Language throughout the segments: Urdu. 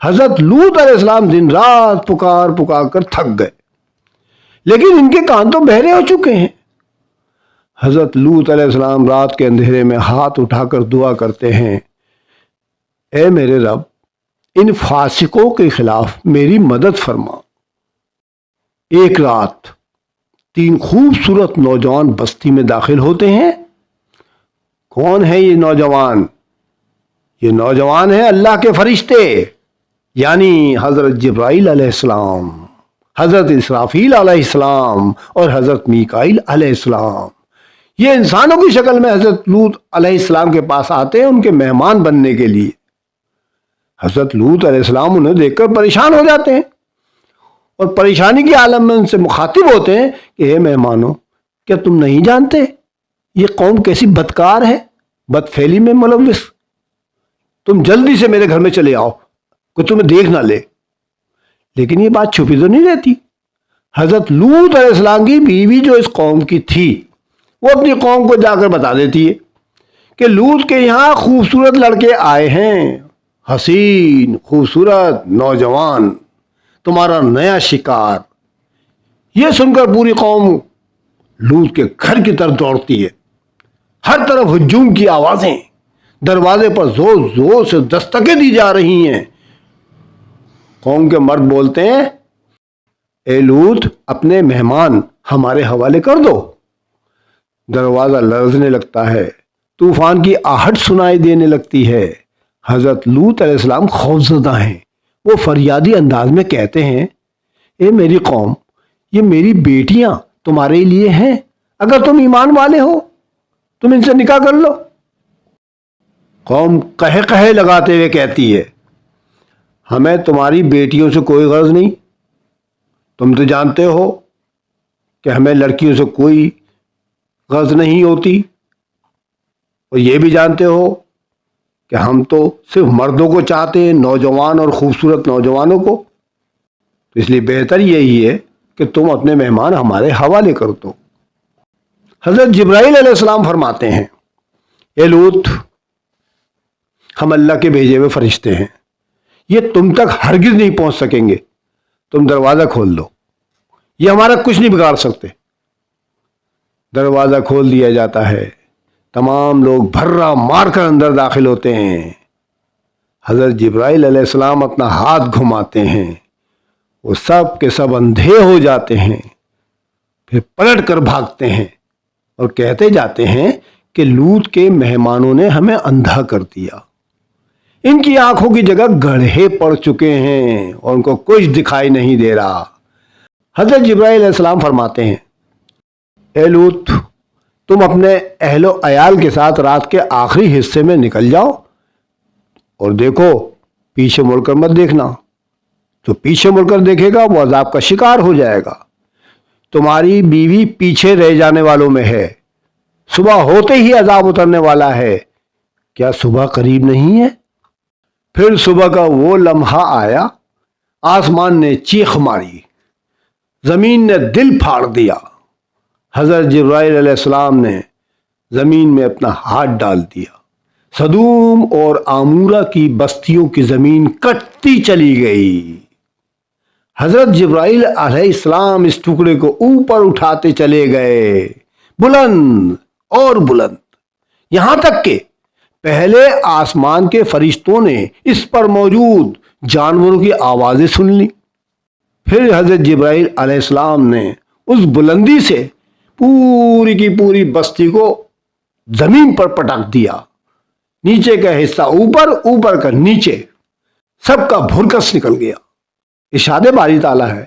حضرت لوط علیہ السلام دن رات پکار پکار کر تھک گئے، لیکن ان کے کان تو بہرے ہو چکے ہیں۔ حضرت لوط علیہ السلام رات کے اندھیرے میں ہاتھ اٹھا کر دعا کرتے ہیں، اے میرے رب، ان فاسقوں کے خلاف میری مدد فرما۔ ایک رات 3 خوبصورت نوجوان بستی میں داخل ہوتے ہیں۔ کون ہے یہ نوجوان؟ یہ نوجوان ہیں اللہ کے فرشتے، یعنی حضرت جبرائیل علیہ السلام، حضرت اسرافیل علیہ السلام اور حضرت میکائیل علیہ السلام۔ یہ انسانوں کی شکل میں حضرت لوط علیہ السلام کے پاس آتے ہیں ان کے مہمان بننے کے لیے۔ حضرت لوط علیہ السلام انہیں دیکھ کر پریشان ہو جاتے ہیں اور پریشانی کے عالم میں ان سے مخاطب ہوتے ہیں کہ اے مہمانوں، کیا تم نہیں جانتے یہ قوم کیسی بدکار ہے، بدفعلی میں ملوث؟ تم جلدی سے میرے گھر میں چلے آؤ، کوئی تمہیں دیکھ نہ لے۔ لیکن یہ بات چھپی تو نہیں رہتی۔ حضرت لوط علیہ السلام کی بیوی جو اس قوم کی تھی، وہ اپنی قوم کو جا کر بتا دیتی ہے کہ لوط کے یہاں خوبصورت لڑکے آئے ہیں، حسین خوبصورت نوجوان، تمہارا نیا شکار۔ یہ سن کر پوری قوم لوط کے گھر کی طرف دوڑتی ہے۔ ہر طرف ہجوم کی آوازیں، دروازے پر زور زور سے دستکیں دی جا رہی ہیں۔ قوم کے مرد بولتے ہیں، اے لوط، اپنے مہمان ہمارے حوالے کر دو۔ دروازہ لرزنے لگتا ہے، طوفان کی آہٹ سنائی دینے لگتی ہے۔ حضرت لوط علیہ السلام خوفزدہ ہیں۔ وہ فریادی انداز میں کہتے ہیں، اے میری قوم، یہ میری بیٹیاں تمہارے لیے ہیں، اگر تم ایمان والے ہو تم ان سے نکاح کر لو۔ قوم قہے قہے لگاتے ہوئے کہتی ہے، ہمیں تمہاری بیٹیوں سے کوئی غرض نہیں، تم تو جانتے ہو کہ ہمیں لڑکیوں سے کوئی غرض نہیں ہوتی، اور یہ بھی جانتے ہو کہ ہم تو صرف مردوں کو چاہتے ہیں، نوجوان اور خوبصورت نوجوانوں کو۔ تو اس لیے بہتر یہی ہے کہ تم اپنے مہمان ہمارے حوالے کر دو۔ حضرت جبرائیل علیہ السلام فرماتے ہیں، اے لوط، ہم اللہ کے بھیجے ہوئے فرشتے ہیں، یہ تم تک ہرگز نہیں پہنچ سکیں گے، تم دروازہ کھول دو، یہ ہمارا کچھ نہیں بگاڑ سکتے۔ دروازہ کھول دیا جاتا ہے، تمام لوگ بھرا مار کر اندر داخل ہوتے ہیں۔ حضرت جبرائیل علیہ السلام اپنا ہاتھ گھماتے ہیں، وہ سب کے سب اندھے ہو جاتے ہیں، پھر پلٹ کر بھاگتے ہیں اور کہتے جاتے ہیں کہ لوط کے مہمانوں نے ہمیں اندھا کر دیا، ان کی آنکھوں کی جگہ گڑھے پڑ چکے ہیں اور ان کو کچھ دکھائی نہیں دے رہا۔ حضرت جبرائیل علیہ السلام فرماتے ہیں، اے لوط، تم اپنے اہل و عیال کے ساتھ رات کے آخری حصے میں نکل جاؤ، اور دیکھو پیچھے مڑ کر مت دیکھنا، جو پیچھے مڑ کر دیکھے گا وہ عذاب کا شکار ہو جائے گا۔ تمہاری بیوی پیچھے رہ جانے والوں میں ہے، صبح ہوتے ہی عذاب اترنے والا ہے، کیا صبح قریب نہیں ہے؟ پھر صبح کا وہ لمحہ آیا، آسمان نے چیخ ماری، زمین نے دل پھاڑ دیا۔ حضرت جبرائیل علیہ السلام نے زمین میں اپنا ہاتھ ڈال دیا، سدوم اور آمورہ کی بستیوں کی زمین کٹتی چلی گئی۔ حضرت جبرائیل علیہ السلام اس ٹکڑے کو اوپر اٹھاتے چلے گئے، بلند اور بلند، یہاں تک کہ پہلے آسمان کے فرشتوں نے اس پر موجود جانوروں کی آوازیں سن لی۔ پھر حضرت جبرائیل علیہ السلام نے اس بلندی سے پوری کی پوری بستی کو زمین پر پٹک دیا، نیچے کا حصہ اوپر، اوپر کا نیچے، سب کا بھرکس نکل گیا۔ ارشاد باری تعالیٰ ہے،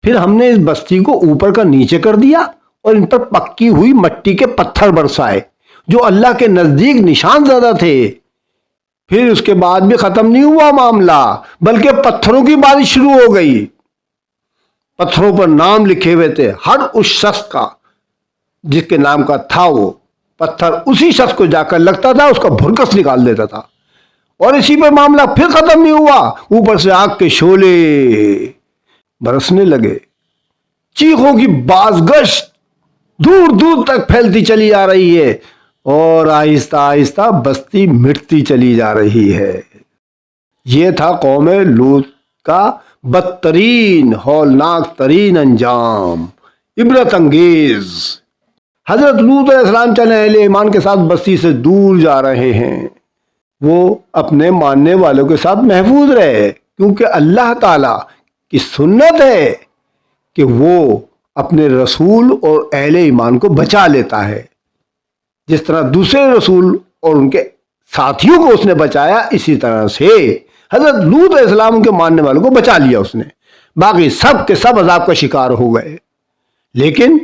پھر ہم نے اس بستی کو اوپر کا نیچے کر دیا اور ان پر پکی ہوئی مٹی کے پتھر برسائے جو اللہ کے نزدیک نشان زدہ تھے۔ پھر اس کے بعد بھی ختم نہیں ہوا معاملہ، بلکہ پتھروں کی بارش شروع ہو گئی۔ پتھروں پر نام لکھے ہوئے تھے، ہر اس شخص کا جس کے نام کا تھا وہ پتھر اسی شخص کو جا کر لگتا تھا، اس کا بھرکس نکال دیتا تھا۔ اور اسی پر معاملہ پھر ختم نہیں ہوا، اوپر سے آگ کے شعلے برسنے لگے، چیخوں کی بازگشت دور دور تک پھیلتی چلی آ رہی ہے، اور آہستہ آہستہ بستی مٹتی چلی جا رہی ہے۔ یہ تھا قوم لوط کا بدترین ہولناک ترین انجام، عبرت انگیز۔ حضرت لوط علیہ السلام چلے اہل ایمان کے ساتھ بستی سے دور جا رہے ہیں، وہ اپنے ماننے والوں کے ساتھ محفوظ رہے، کیونکہ اللہ تعالیٰ کی سنت ہے کہ وہ اپنے رسول اور اہل ایمان کو بچا لیتا ہے۔ جس طرح دوسرے رسول اور ان کے ساتھیوں کو اس نے بچایا، اسی طرح سے حضرت لوط علیہ السلام کے ماننے والوں کو بچا لیا اس نے۔ باقی سب کے سب عذاب کا شکار ہو گئے، لیکن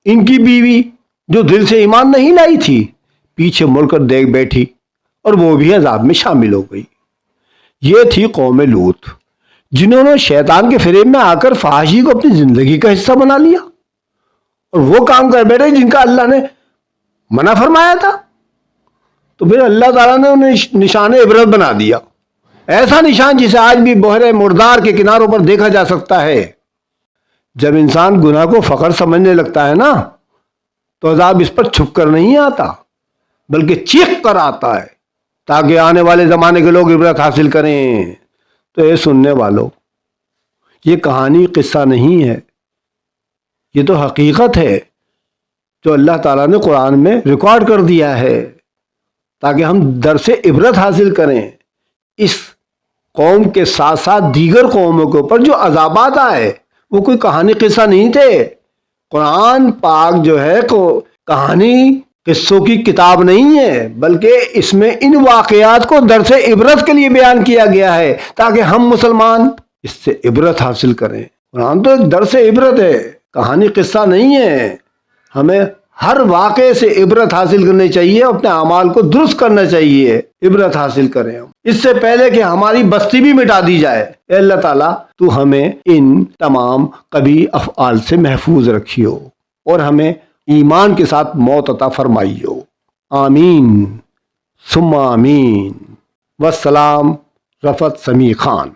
ان کی بیوی جو دل سے ایمان نہیں لائی تھی، پیچھے مڑ کر دیکھ بیٹھی اور وہ بھی عذاب میں شامل ہو گئی۔ یہ تھی قوم لوط، جنہوں نے شیطان کے فریب میں آ کر فحاشی کو اپنی زندگی کا حصہ بنا لیا اور وہ کام کر بیٹھے جن کا اللہ نے منع فرمایا تھا۔ تو پھر اللہ تعالیٰ نے انہیں نشان عبرت بنا دیا، ایسا نشان جسے آج بھی بحر مردار کے کناروں پر دیکھا جا سکتا ہے۔ جب انسان گناہ کو فخر سمجھنے لگتا ہے نا، تو عذاب اس پر چھپ کر نہیں آتا بلکہ چیخ کر آتا ہے، تاکہ آنے والے زمانے کے لوگ عبرت حاصل کریں۔ تو اے سننے والوں، یہ کہانی قصہ نہیں ہے، یہ تو حقیقت ہے جو اللہ تعالیٰ نے قرآن میں ریکارڈ کر دیا ہے، تاکہ ہم درس عبرت حاصل کریں۔ اس قوم کے ساتھ ساتھ دیگر قوموں کے اوپر جو عذابات آئے وہ کوئی کہانی قصہ نہیں تھے۔ قرآن پاک جو ہے کہانی قصوں کی کتاب نہیں ہے، بلکہ اس میں ان واقعات کو درس عبرت کے لیے بیان کیا گیا ہے، تاکہ ہم مسلمان اس سے عبرت حاصل کریں۔ قرآن تو ایک درس عبرت ہے، کہانی قصہ نہیں ہے۔ ہمیں ہر واقعے سے عبرت حاصل کرنی چاہیے، اپنے اعمال کو درست کرنا چاہیے، عبرت حاصل کریں ہم، اس سے پہلے کہ ہماری بستی بھی مٹا دی جائے۔ اے اللہ تعالیٰ، تو ہمیں ان تمام قبیح افعال سے محفوظ رکھیو اور ہمیں ایمان کے ساتھ موت عطا فرمائیو۔ آمین ثم آمین۔ والسلام، رفعت سمیع خان۔